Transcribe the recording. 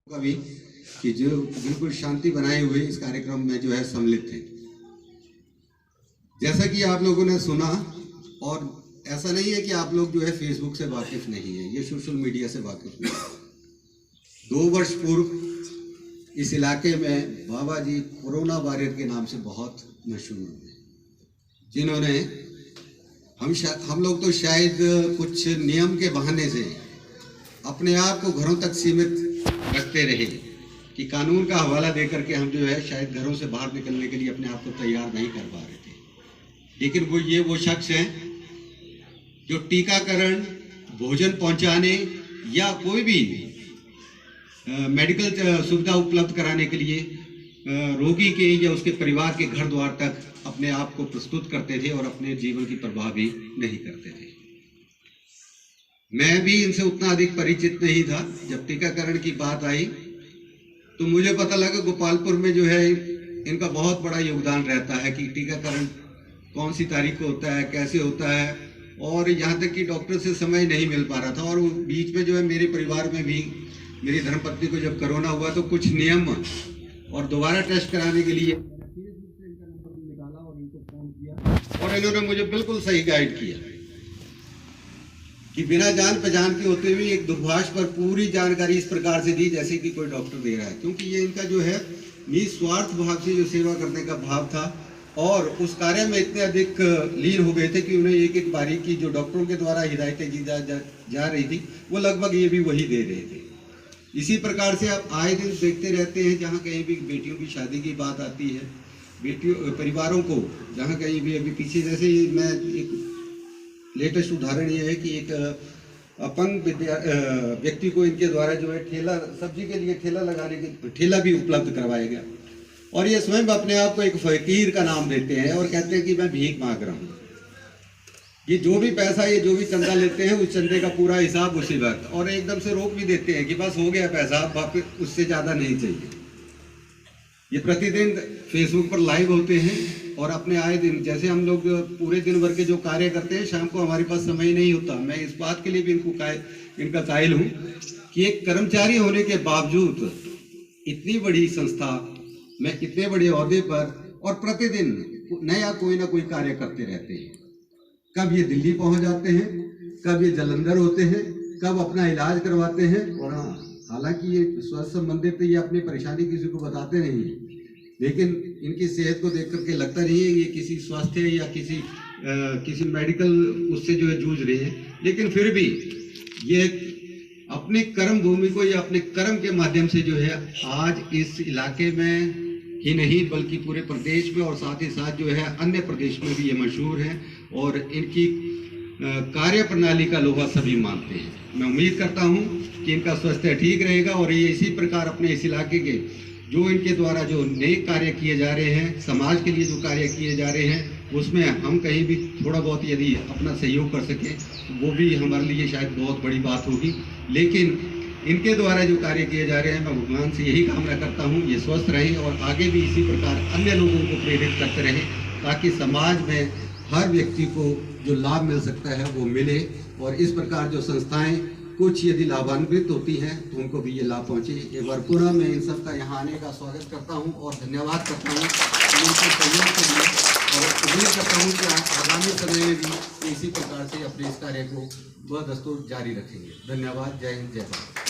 कवि कि जो बिल्कुल शांति बनाए हुए इस कार्यक्रम में जो है सम्मिलित थे। जैसा कि आप लोगों ने सुना, और ऐसा नहीं है कि आप लोग जो है फेसबुक से वाकिफ नहीं है, ये सोशल मीडिया से वाकिफ नहीं है। 2 वर्ष पूर्व इस इलाके में बाबा जी कोरोना वॉरियर के नाम से बहुत मशहूर हुए, जिन्होंने हम लोग तो शायद कुछ नियम के बहाने से अपने आप को घरों तक सीमित रखते रहे कि कानून का हवाला देकर के हम जो है शायद घरों से बाहर निकलने के लिए अपने आप को तैयार नहीं कर पा रहे थे। लेकिन वो शख्स हैं जो टीकाकरण, भोजन पहुंचाने या कोई भी मेडिकल सुविधा उपलब्ध कराने के लिए रोगी के या उसके परिवार के घर द्वार तक अपने आप को प्रस्तुत करते थे और अपने जीवन की परवाह भी नहीं करते थे। मैं भी इनसे उतना अधिक परिचित नहीं था। जब टीकाकरण की बात आई तो मुझे पता लगा गोपालपुर में जो है इनका बहुत बड़ा योगदान रहता है कि टीकाकरण कौन सी तारीख को होता है, कैसे होता है, और यहाँ तक कि डॉक्टर से समय नहीं मिल पा रहा था। और बीच में जो है मेरे परिवार में भी मेरी धर्मपत्नी को जब कोरोना हुआ तो कुछ नियम और दोबारा टेस्ट कराने के लिए इनका नंबर निकाला और इनको फोन किया और इन्होंने मुझे बिल्कुल सही गाइड किया कि बिना जान पहचान के होते हुए एक दूरभाष पर पूरी जानकारी इस प्रकार से दी जैसे कि कोई डॉक्टर दे रहा है, क्योंकि ये इनका जो है निस्वार्थ भाव से जो सेवा करने का भाव था और उस कार्य में इतने अधिक लीन हो गए थे कि उन्हें एक एक बारीकी जो डॉक्टरों के द्वारा हिदायतें दी जा रही थी वो लगभग ये भी वही दे रहे थे। इसी प्रकार से आप आए दिन देखते रहते हैं, जहाँ कहीं भी बेटियों की शादी की बात आती है, बेटियों परिवारों को जहाँ कहीं भी अभी पीछे जैसे मैं एक लेटेस्ट उदाहरण ये है कि एक अपंग व्यक्ति को इनके द्वारा जो है ठेला, सब्जी के लिए ठेला लगाने के ठेला भी उपलब्ध करवाया गया और ये स्वयं अपने आप को एक फकीर का नाम देते हैं और कहते हैं कि मैं भीख मांग रहा हूँ। ये जो भी पैसा, ये जो भी चंदा लेते हैं उस चंदे का पूरा हिसाब उसी वक्त और एकदम से रोक भी देते हैं कि बस हो गया पैसा, वापिस उससे ज़्यादा नहीं चाहिए। ये प्रतिदिन फेसबुक पर लाइव होते हैं और अपने आए दिन, जैसे हम लोग पूरे दिन भर के जो कार्य करते हैं, शाम को हमारे पास समय नहीं होता। मैं इस बात के लिए भी इनका कायल हूँ कि एक कर्मचारी होने के बावजूद इतनी बड़ी संस्था में इतने बड़े ओहदे पर और प्रतिदिन नया कोई ना कोई कार्य करते रहते हैं। कब ये दिल्ली पहुंच जाते हैं, कब ये जालंधर होते हैं, कब अपना इलाज करवाते हैं। और हाँ, हालांकि ये स्वास्थ्य संबंधित ये अपनी परेशानी किसी को बताते नहीं हैं, लेकिन इनकी सेहत को देख करके लगता नहीं है ये किसी स्वास्थ्य या किसी मेडिकल उससे जो है जूझ रहे हैं। लेकिन फिर भी ये अपनी कर्म भूमि को या अपने कर्म के माध्यम से जो है आज इस इलाके में ही नहीं बल्कि पूरे प्रदेश में और साथ ही साथ जो है अन्य प्रदेश में भी ये मशहूर है और इनकी कार्य प्रणाली का लोहा सभी मानते हैं। मैं उम्मीद करता हूं कि इनका स्वास्थ्य ठीक रहेगा और ये इसी प्रकार अपने इस इलाके के जो इनके द्वारा जो नेक कार्य किए जा रहे हैं, समाज के लिए जो कार्य किए जा रहे हैं, उसमें हम कहीं भी थोड़ा बहुत यदि अपना सहयोग कर सकें वो भी हमारे लिए शायद बहुत बड़ी बात होगी। लेकिन इनके द्वारा जो कार्य किए जा रहे हैं, मैं भगवान से यही कामना करता हूँ ये स्वस्थ रहें और आगे भी इसी प्रकार अन्य लोगों को प्रेरित करते रहें ताकि समाज में हर व्यक्ति को जो लाभ मिल सकता है वो मिले और इस प्रकार जो संस्थाएं कुछ यदि लाभान्वित होती हैं तो उनको भी ये लाभ पहुँचे। एक बार पुनः मैं इन सब का यहाँ आने का स्वागत करता हूँ और धन्यवाद करता हूँ उनके सहयोग के लिए और उम्मीद करता हूँ कि आगामी समय में भी इसी प्रकार से अपने इस कार्य को बदस्तूर जारी रखेंगे। धन्यवाद। जय हिंद, जय भारत।